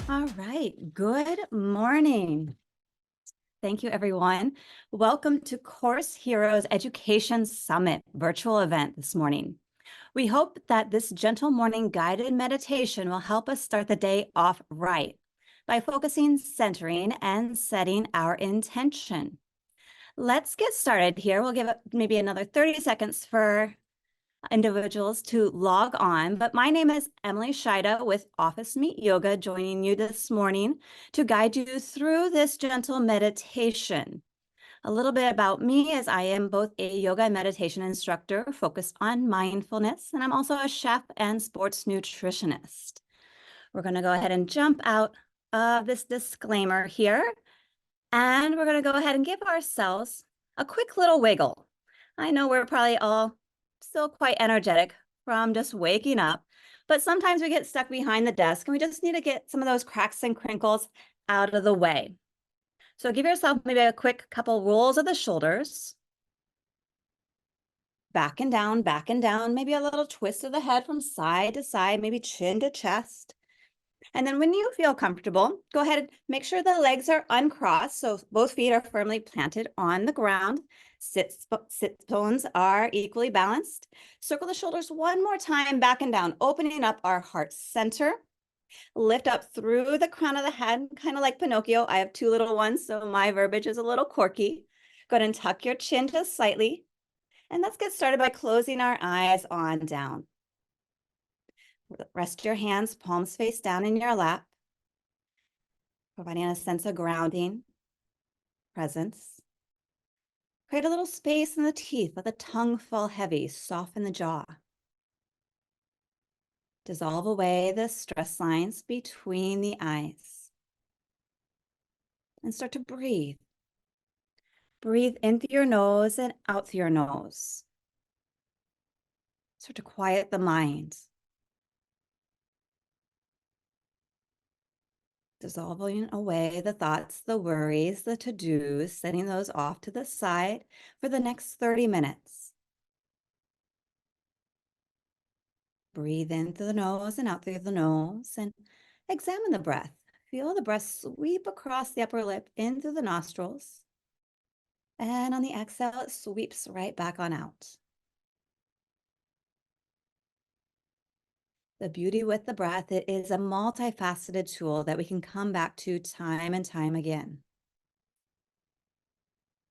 All right. Good morning. Thank you, everyone. Welcome to Course Heroes Education Summit virtual event this morning. We hope that this gentle morning guided meditation will help us start the day off right by focusing, centering, and setting our intention. Let's get started here. We'll give it maybe another 30 seconds for individuals to log on, but my name is Emily Shida with Office Meet Yoga, joining you this morning to guide you through this gentle meditation. A little bit about me is I am both a yoga and meditation instructor focused on mindfulness, and I'm also a chef and sports nutritionist. We're going to go ahead and jump out of this disclaimer here, and we're going to go ahead and give ourselves a quick little wiggle. I know we're probably all still quite energetic from just waking up, but sometimes we get stuck behind the desk and we just need to get some of those cracks and crinkles out of the way. So give yourself maybe a quick couple rolls of the shoulders, back and down, maybe a little twist of the head from side to side, maybe chin to chest. And then when you feel comfortable, go ahead and make sure the legs are uncrossed. So both feet are firmly planted on the ground. Sit bones are equally balanced. Circle the shoulders one more time, back and down, opening up our heart center. Lift up through the crown of the head, kind of like Pinocchio. I have two little ones, so my verbiage is a little quirky. Go ahead and tuck your chin just slightly. And let's get started by closing our eyes on down. Rest your hands, palms face down in your lap, providing a sense of grounding, presence. Create a little space in the teeth, let the tongue fall heavy, soften the jaw. Dissolve away the stress lines between the eyes. And start to breathe. Breathe in through your nose and out through your nose. Start to quiet the mind. Dissolving away the thoughts, the worries, the to-dos, setting those off to the side for the next 30 minutes. Breathe in through the nose and out through the nose and examine the breath. Feel the breath sweep across the upper lip in through the nostrils. And on the exhale, it sweeps right back on out. The beauty with the breath, it is a multifaceted tool that we can come back to time and time again.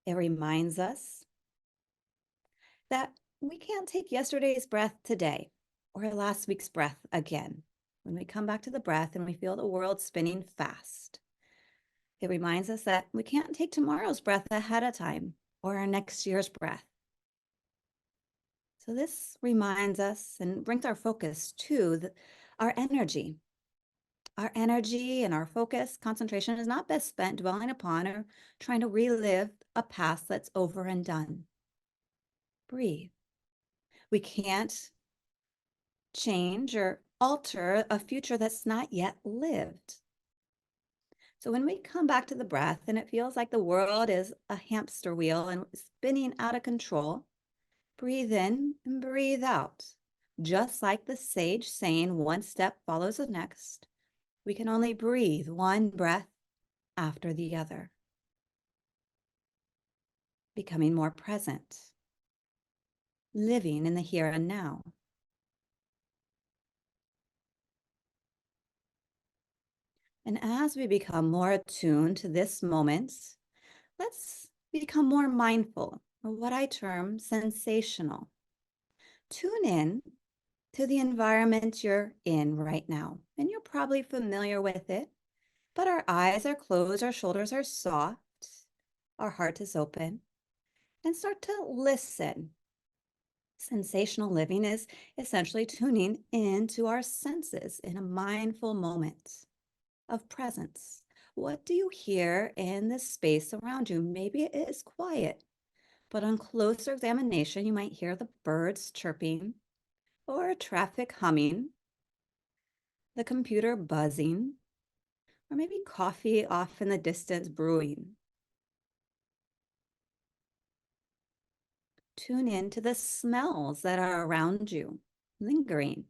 It reminds us that we can't take yesterday's breath today or last week's breath again. When we come back to the breath and we feel the world spinning fast, it reminds us that we can't take tomorrow's breath ahead of time or our next year's breath. So this reminds us and brings our focus to our energy. Our energy and our focus, concentration is not best spent dwelling upon or trying to relive a past that's over and done. Breathe. We can't change or alter a future that's not yet lived. So when we come back to the breath and it feels like the world is a hamster wheel and spinning out of control, breathe in and breathe out. Just like the sage saying, one step follows the next, we can only breathe one breath after the other. Becoming more present, living in the here and now. And as we become more attuned to this moment, let's become more mindful, or what I term sensational. Tune in to the environment you're in right now, and you're probably familiar with it, but our eyes are closed, our shoulders are soft, our heart is open, and start to listen. Sensational living is essentially tuning into our senses in a mindful moment of presence. What do you hear in the space around you? Maybe it is quiet, but on closer examination, you might hear the birds chirping or traffic humming, the computer buzzing, or maybe coffee off in the distance brewing. Tune in to the smells that are around you, lingering.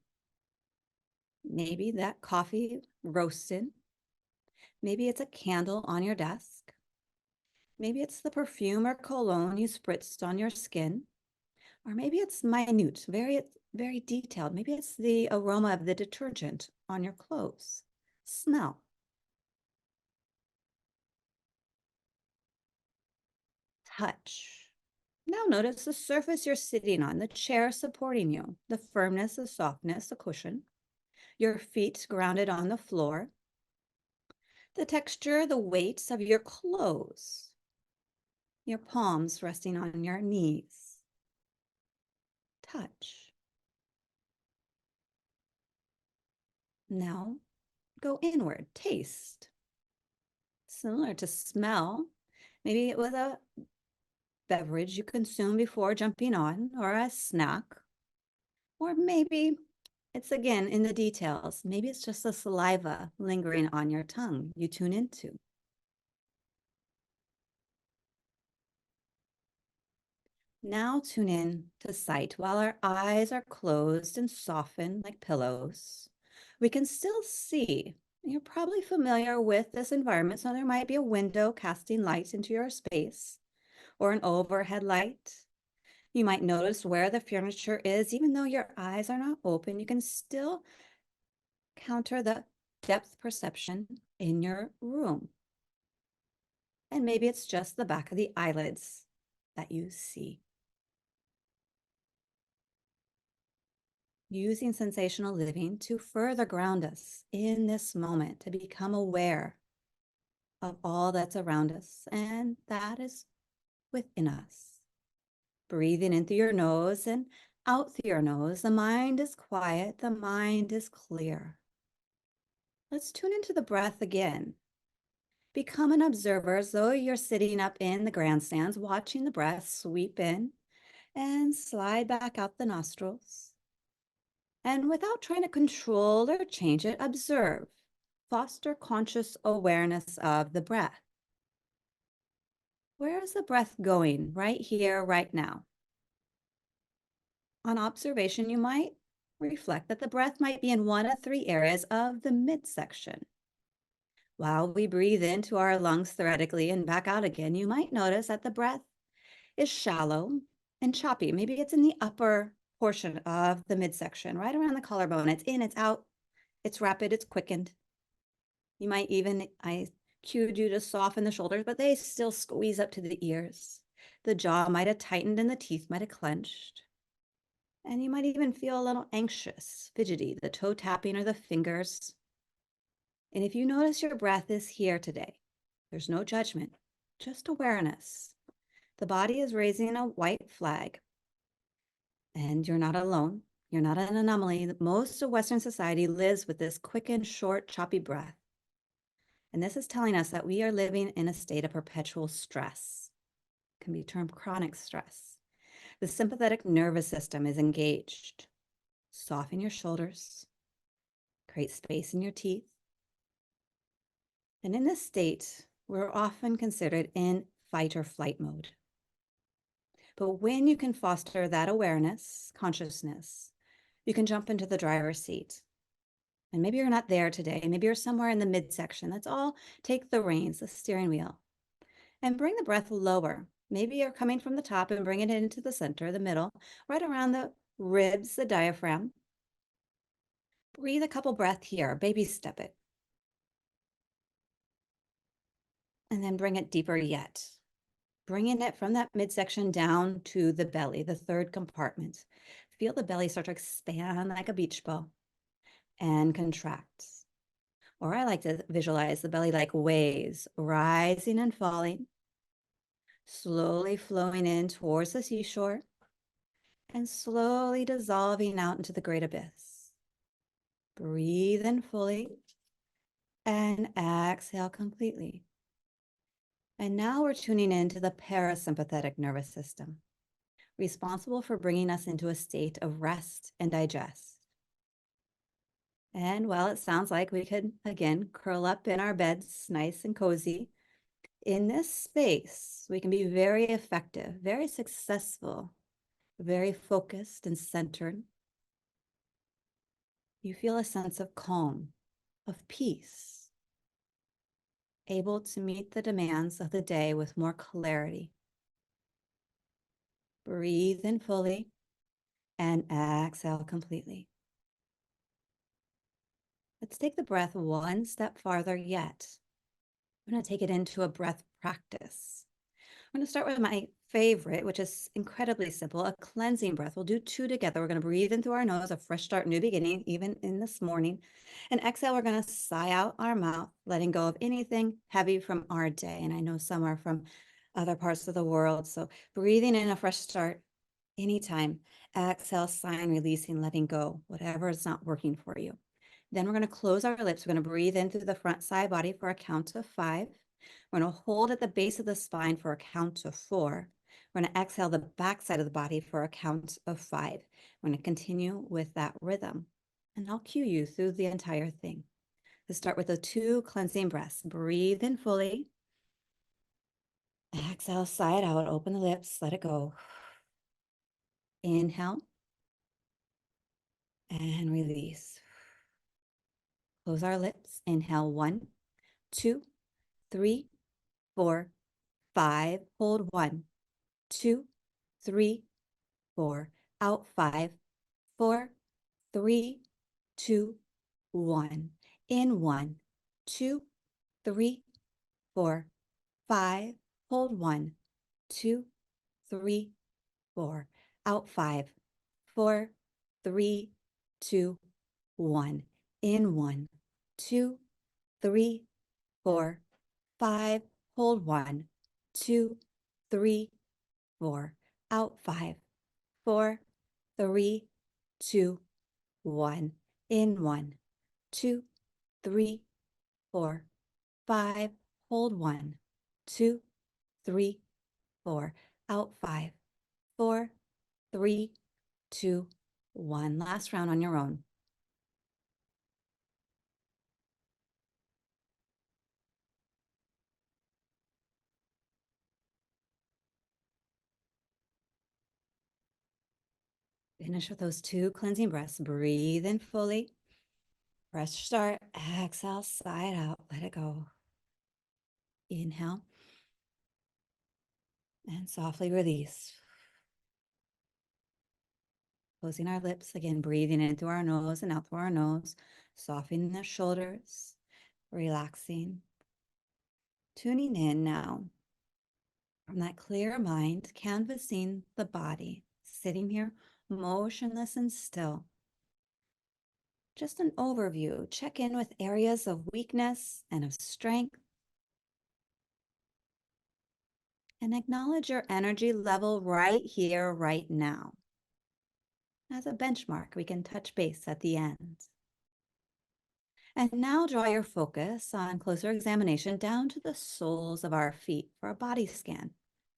Maybe that coffee roasted, Maybe it's a candle on your desk. Maybe it's the perfume or cologne you spritzed on your skin. Or maybe it's minute, very detailed. Maybe it's the aroma of the detergent on your clothes. Smell. Touch. Now notice the surface you're sitting on, the chair supporting you, the firmness, the softness, the cushion, your feet grounded on the floor, the texture, the weight of your clothes, your palms resting on your knees. Touch. Now go inward, taste. Similar to smell, maybe it was a beverage you consumed before jumping on, or a snack, or maybe it's again in the details. Maybe it's just the saliva lingering on your tongue you tune into. Now tune in to sight. While our eyes are closed and softened like pillows, we can still see. You're probably familiar with this environment, so there might be a window casting light into your space or an overhead light. You might notice where the furniture is. Even though your eyes are not open, you can still counter the depth perception in your room. And maybe it's just the back of the eyelids that you see. Using sensational living to further ground us in this moment, to become aware of all that's around us and that is within us. Breathing in through your nose and out through your nose. The mind is quiet, the mind is clear. Let's tune into the breath again. Become an observer as though you're sitting up in the grandstands, watching the breath sweep in and slide back out the nostrils. And without trying to control or change it, observe. Foster conscious awareness of the breath. Where is the breath going right here, right now? On observation, you might reflect that the breath might be in one of three areas of the midsection. While we breathe into our lungs theoretically and back out again, you might notice that the breath is shallow and choppy. Maybe it's in the upper portion of the midsection, right around the collarbone. It's in, it's out, it's rapid, it's quickened. You might even, I cued you to soften the shoulders, but they still squeeze up to the ears. The jaw might have tightened and the teeth might have clenched. And you might even feel a little anxious, fidgety, the toe tapping or the fingers. And if you notice your breath is here today, there's no judgment, just awareness. The body is raising a white flag. And you're not alone. You're not an anomaly. Most of Western society lives with this quick and short, choppy breath. And this is telling us that we are living in a state of perpetual stress. It can be termed chronic stress. The sympathetic nervous system is engaged. Soften your shoulders. Create space in your teeth. And in this state, we're often considered in fight or flight mode. But when you can foster that awareness, consciousness, you can jump into the driver's seat. And maybe you're not there today. Maybe you're somewhere in the midsection. Let's all take the reins, the steering wheel, and bring the breath lower. Maybe you're coming from the top and bring it into the center, the middle, right around the ribs, the diaphragm. Breathe a couple breaths here, baby step it. And then bring it deeper yet. Bringing it from that midsection down to the belly, the third compartment. Feel the belly start to expand like a beach ball and contract. Or I like to visualize the belly like waves, rising and falling, slowly flowing in towards the seashore and slowly dissolving out into the great abyss. Breathe in fully and exhale completely. And now we're tuning into the parasympathetic nervous system, responsible for bringing us into a state of rest and digest. And while it sounds like we could, again, curl up in our beds, nice and cozy, in this space, we can be very effective, very successful, very focused and centered. You feel a sense of calm, of peace. able to meet the demands of the day with more clarity. Breathe in fully and exhale completely. Let's take the breath one step farther yet. I'm going to take it into a breath practice. I'm going to start with my favorite, which is incredibly simple, a cleansing breath. We'll do two together. We're going to breathe in through our nose, a fresh start, new beginning, even in this morning. And exhale, we're going to sigh out our mouth, letting go of anything heavy from our day. And I know some are from other parts of the world. So breathing in a fresh start anytime. Exhale, sighing, releasing, letting go, whatever is not working for you. Then we're going to close our lips. We're going to breathe in through the front side body for a count of 5. We're going to hold at the base of the spine for a count of 4. We're going to exhale the back side of the body for a count of 5. We're going to continue with that rhythm. And I'll cue you through the entire thing. Let's start with the 2 cleansing breaths. Breathe in fully. Exhale, sigh it out. Open the lips. Let it go. Inhale. And release. Close our lips. Inhale, 1, 2, 3, 4, 5. Hold 1, 2, 3, 4. Out 5, 4, 3, 2, 1. In 1, 2, 3, 4, 5. Hold 1, 2, 3, 4. Out 5, 4, 3, 2, 1. In 1, 2, 3, 4, 5. Hold 1, 2, 3, 4. Out 5, 4, 3, 2, 1. In 1, 2, 3, 4, 5. Hold 1, 2, 3, 4. Out 5, 4, 3, 2, 1. Last round on your own. Finish with those 2 cleansing breaths. Breathe in fully. Fresh start. Exhale, sigh it out. Let it go. Inhale. And softly release. Closing our lips. Again, breathing in through our nose and out through our nose. Softening the shoulders. Relaxing. Tuning in now. From that clear mind, canvassing the body. Sitting here, motionless and still. Just an overview. Check in with areas of weakness and of strength. And acknowledge your energy level right here, right now. As a benchmark, we can touch base at the end. And now draw your focus on closer examination down to the soles of our feet for a body scan,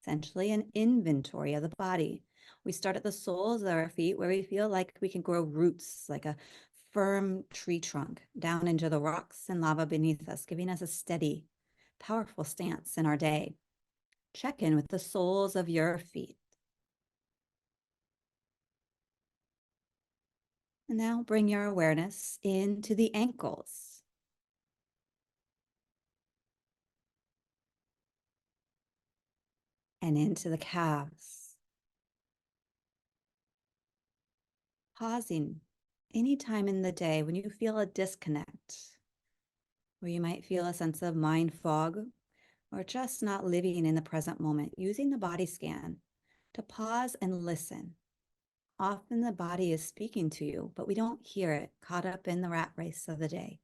essentially an inventory of the body. We start at the soles of our feet where we feel like we can grow roots like a firm tree trunk down into the rocks and lava beneath us, giving us a steady, powerful stance in our day. Check in with the soles of your feet. And now bring your awareness into the ankles. And into the calves. Pausing any time in the day when you feel a disconnect, where you might feel a sense of mind fog, or just not living in the present moment, using the body scan to pause and listen. Often the body is speaking to you, but we don't hear it, caught up in the rat race of the day.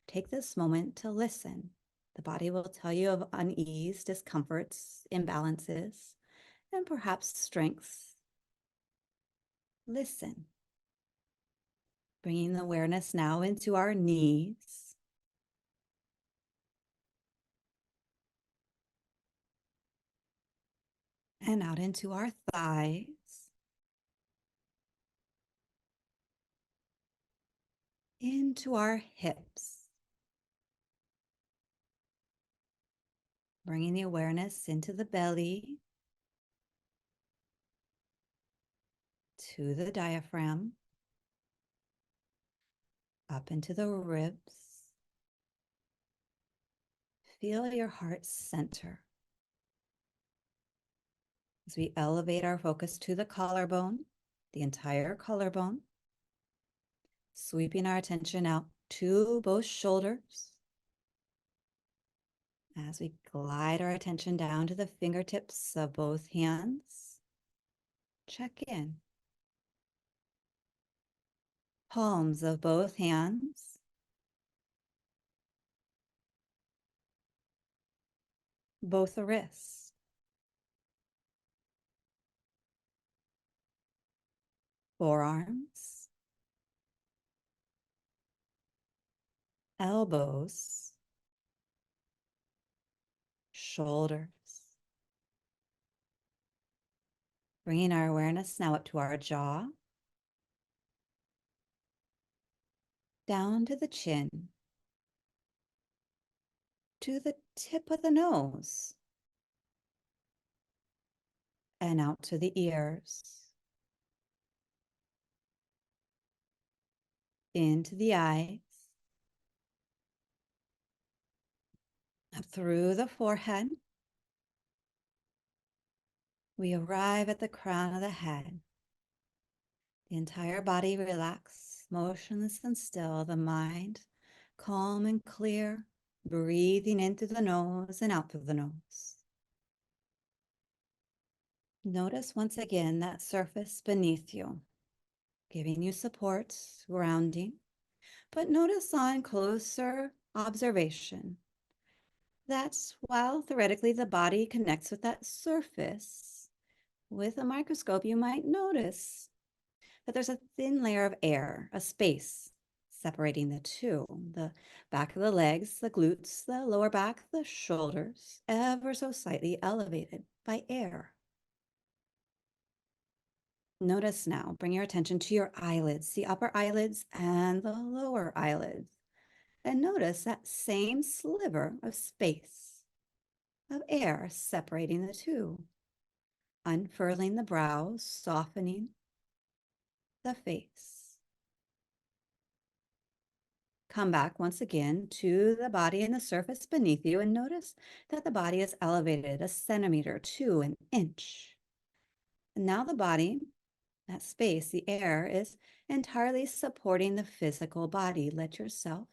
Take this moment to listen. The body will tell you of unease, discomforts, imbalances, and perhaps strengths. Listen. Bringing the awareness now into our knees. And out into our thighs. Into our hips. Bringing the awareness into the belly, to the diaphragm, up into the ribs, feel your heart center. As we elevate our focus to the collarbone, the entire collarbone, sweeping our attention out to both shoulders. As we glide our attention down to the fingertips of both hands, check in. Palms of both hands. Both the wrists. Forearms. Elbows. Shoulders. Bringing our awareness now up to our jaw. Down to the chin. To the tip of the nose. And out to the ears. Into the eyes. Up through the forehead. We arrive at the crown of the head. The entire body relaxed, motionless and still, the mind calm and clear, breathing in through the nose and out through the nose. Notice once again that surface beneath you, giving you support, grounding, but notice on closer observation that while theoretically the body connects with that surface, with a microscope you might notice that there's a thin layer of air, a space separating the two, the back of the legs, the glutes, the lower back, the shoulders, ever so slightly elevated by air. Notice now, bring your attention to your eyelids, the upper eyelids and the lower eyelids, and notice that same sliver of space, of air separating the two, unfurling the brows, softening the face. Come back once again to the body and the surface beneath you and notice that the body is elevated a centimeter to an inch. And now the body, that space, the air, is entirely supporting the physical body. Let yourself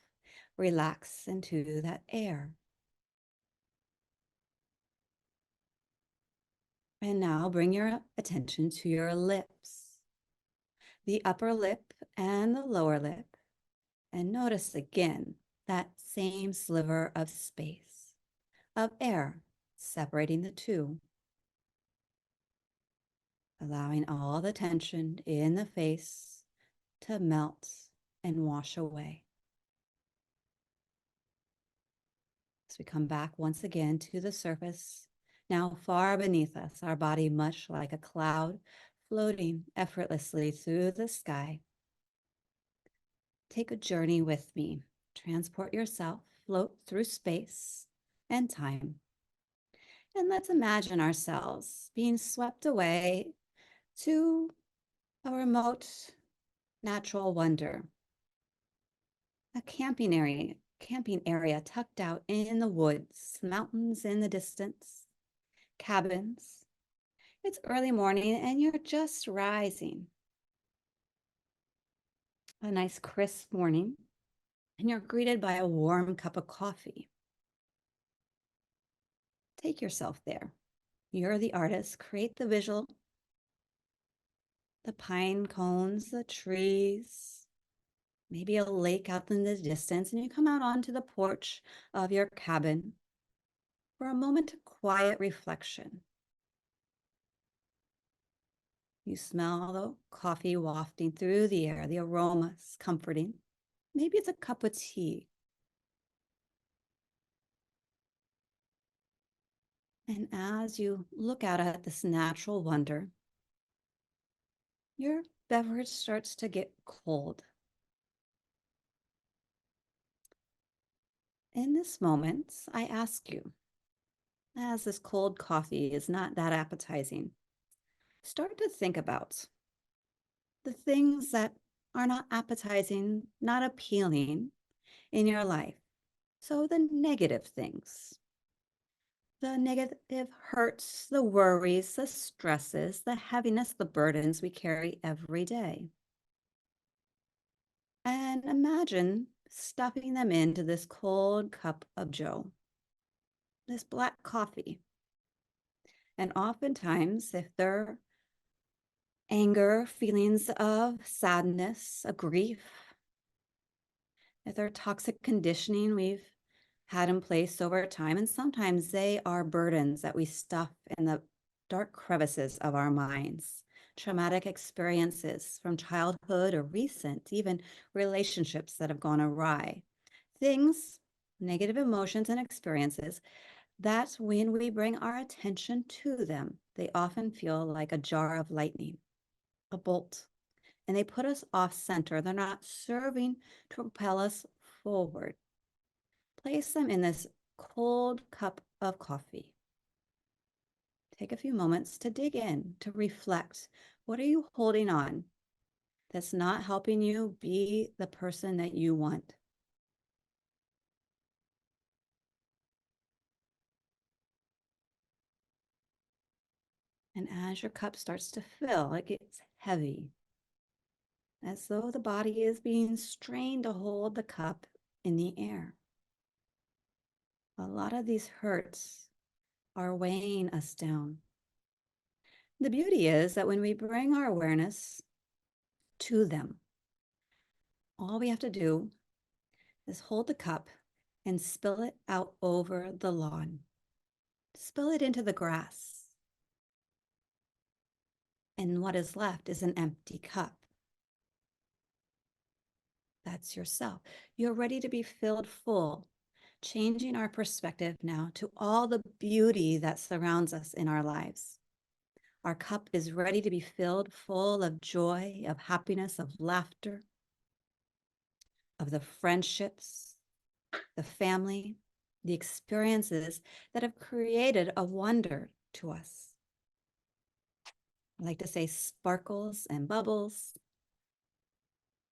relax into that air. And now bring your attention to your lips, the upper lip and the lower lip. And notice again that same sliver of space, of air separating the two, allowing all the tension in the face to melt and wash away. As we come back once again to the surface, now far beneath us, our body much like a cloud floating effortlessly through the sky. Take a journey with me. Transport yourself, float through space and time. And let's imagine ourselves being swept away to a remote natural wonder, a camping area tucked out in the woods, mountains in the distance, cabins. It's early morning and you're just rising. A nice crisp morning, and you're greeted by a warm cup of coffee. Take yourself there. You're the artist. Create the visual. The pine cones, the trees, maybe a lake out in the distance, and you come out onto the porch of your cabin for a moment of quiet reflection. You smell the coffee wafting through the air, the aromas comforting. Maybe it's a cup of tea. And as you look out at this natural wonder, your beverage starts to get cold. In this moment, I ask you, as this cold coffee is not that appetizing, start to think about the things that are not appetizing, not appealing in your life. So the negative things, The negative hurts, the worries, the stresses, the heaviness, the burdens we carry every day. And imagine stuffing them into this cold cup of joe, this black coffee. And oftentimes, if they're anger, feelings of sadness, a grief, if they're toxic conditioning we've had in place over time, and sometimes they are burdens that we stuff in the dark crevices of our minds, traumatic experiences from childhood or recent, even relationships that have gone awry, things, negative emotions and experiences that when we bring our attention to them, they often feel like a jar of lightning, a bolt, and they put us off center. They're not serving to propel us forward. Place them in this cold cup of coffee. Take a few moments to dig in, to reflect. What are you holding on that's not helping you be the person that you want? And as your cup starts to fill, it gets heavy, as though the body is being strained to hold the cup in the air. A lot of these hurts are weighing us down. The beauty is that when we bring our awareness to them, all we have to do is hold the cup and spill it out over the lawn. Spill it into the grass. And what is left is an empty cup. That's yourself. You're ready to be filled full, changing our perspective now to all the beauty that surrounds us in our lives. Our cup is ready to be filled full of joy, of happiness, of laughter, of the friendships, the family, the experiences that have created a wonder to us. I like to say sparkles and bubbles,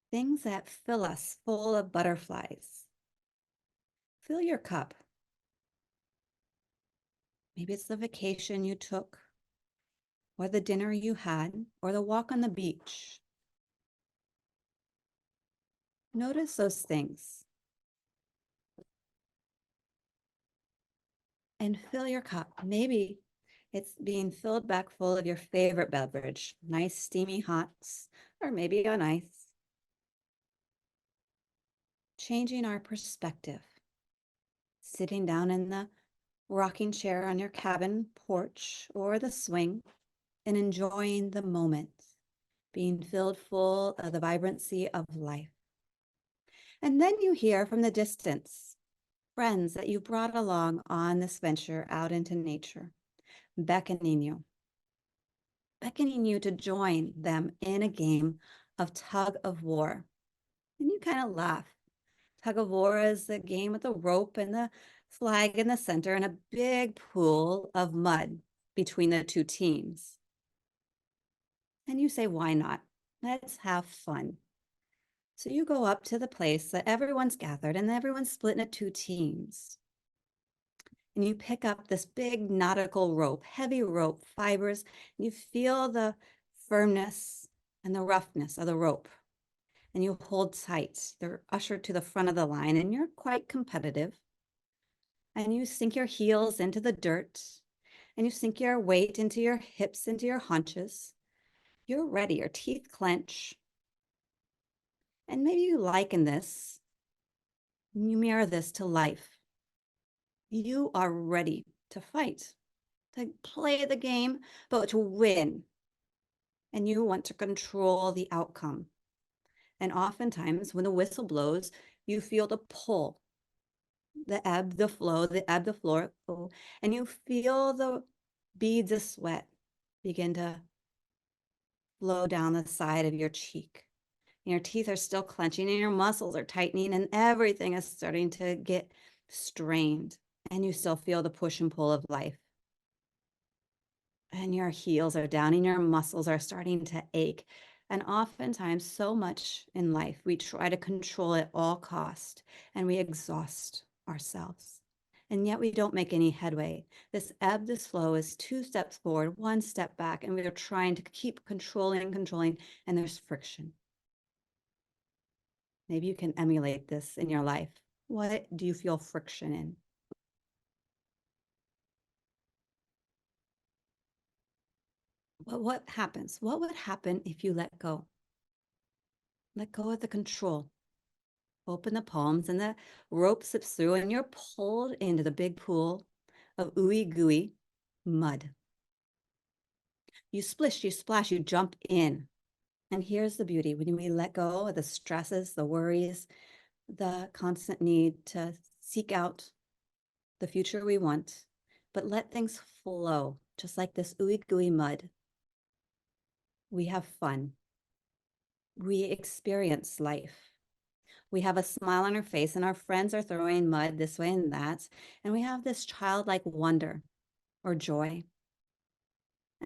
things that fill us full of butterflies. Fill your cup. Maybe it's the vacation you took, or the dinner you had, or the walk on the beach. Notice those things. And fill your cup. Maybe it's being filled back full of your favorite beverage, nice steamy hots, or maybe on ice. Changing our perspective. Sitting down in the rocking chair on your cabin porch or the swing and enjoying the moment, being filled full of the vibrancy of life. And then you hear from the distance friends that you brought along on this venture out into nature, beckoning you to join them in a game of tug of war. And you kind of laugh. Tug of war is the game with the rope and the flag in the center and a big pool of mud between the two teams. And you say, why not? Let's have fun. So you go up to the place that everyone's gathered and everyone's split into two teams. And you pick up this big nautical rope, heavy rope fibers, and you feel the firmness and the roughness of the rope. And you hold tight. They're ushered to the front of the line, and you're quite competitive. And you sink your heels into the dirt, and you sink your weight into your hips, into your haunches. You're ready, your teeth clench. And maybe you liken this, you mirror this to life. You are ready to fight, to play the game, but to win. And you want to control the outcome. And oftentimes when the whistle blows, you feel the pull, the ebb, the flow, and you feel the beads of sweat begin to flow down the side of your cheek. Your teeth are still clenching and your muscles are tightening and everything is starting to get strained, and you still feel the push and pull of life. And your heels are down and your muscles are starting to ache. And oftentimes, so much in life, we try to control at all cost and we exhaust ourselves. and yet we don't make any headway. This ebb, this flow is 2 steps forward, 1 step back, and we are trying to keep controlling, and there's friction. Maybe you can emulate this in your life. What do you feel friction in? What happens? What would happen if you let go? Let go of the control. Open the palms and the rope slips through and you're pulled into the big pool of ooey gooey mud. You splish, you splash, you jump in. And here's the beauty. When we let go of the stresses, the worries, the constant need to seek out the future we want, but let things flow, just like this ooey gooey mud. We have fun. We experience life. We have a smile on our face and our friends are throwing mud this way and that. And we have this childlike wonder or joy.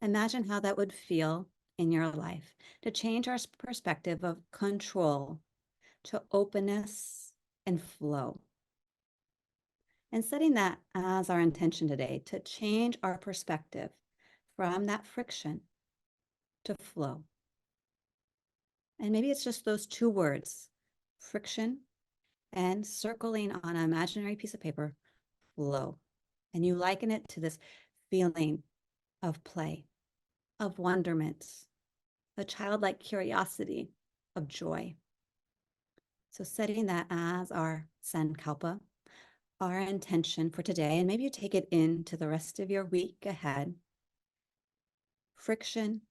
Imagine how that would feel in your life to change our perspective of control to openness and flow. And setting that as our intention today, to change our perspective from that friction to flow. And maybe it's just those 2 words, friction and circling on an imaginary piece of paper, flow. And you liken it to this feeling of play, of wonderment, a childlike curiosity, of joy. So setting that as our sankalpa, our intention for today, and maybe you take it into the rest of your week ahead. Friction,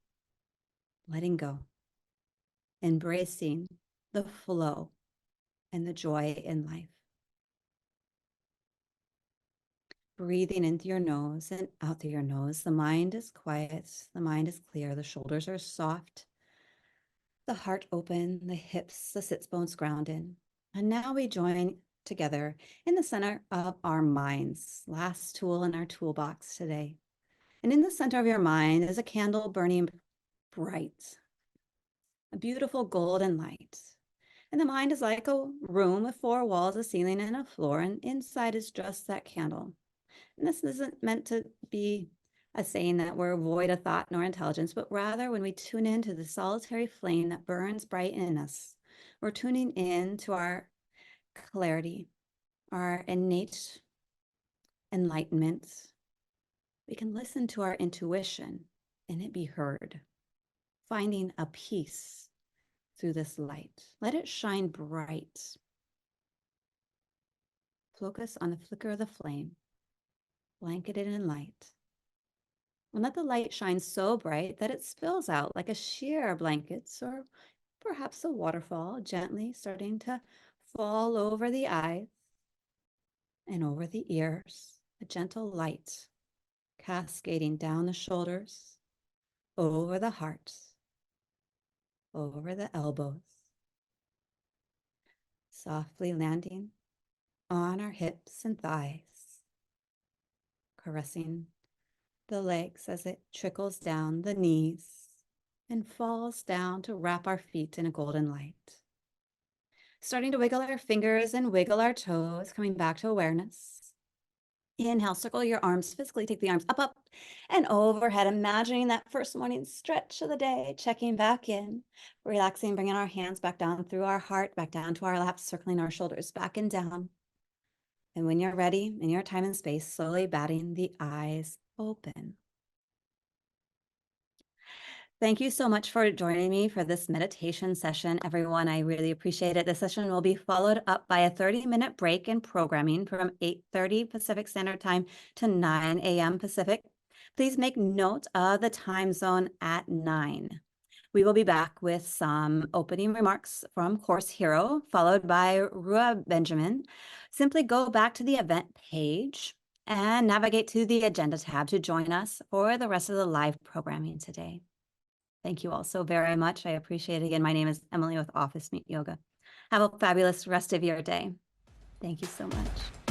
letting go, embracing the flow and the joy in life. Breathing into your nose and out through your nose. The mind is quiet, the mind is clear, the shoulders are soft, the heart open, the hips, the sits bones grounded. And now we join together in the center of our minds, last tool in our toolbox today. And in the center of your mind is a candle burning bright, a beautiful golden light. And the mind is like a room with 4 walls, a ceiling, and a floor, and inside is just that candle. And this isn't meant to be a saying that we're void of thought nor intelligence, but rather when we tune into the solitary flame that burns bright in us, we're tuning in to our clarity, our innate enlightenment. We can listen to our intuition and it be heard, finding a peace through this light. Let it shine bright. Focus on the flicker of the flame, blanketed in light. And let the light shine so bright that it spills out like a sheer blanket or perhaps a waterfall, gently starting to fall over the eyes and over the ears, a gentle light cascading down the shoulders, over the heart, over the elbows, softly landing on our hips and thighs, caressing the legs as it trickles down the knees and falls down to wrap our feet in a golden light. Starting to wiggle our fingers and wiggle our toes, coming back to awareness. Inhale, circle your arms, physically take the arms up, up, and overhead, imagining that first morning stretch of the day, checking back in, relaxing, bringing our hands back down through our heart, back down to our laps, circling our shoulders back and down. And when you're ready, in your time and space, slowly batting the eyes open. Thank you so much for joining me for this meditation session, everyone. I really appreciate it. This session will be followed up by a 30-minute break in programming from 8:30 Pacific Standard Time to 9 a.m. Pacific. Please make note of the time zone at 9. We will be back with some opening remarks from Course Hero, followed by Rua Benjamin. Simply go back to the event page and navigate to the agenda tab to join us for the rest of the live programming today. Thank you all so very much. I appreciate it. Again, my name is Emily with Office Meet Yoga. Have a fabulous rest of your day. Thank you so much.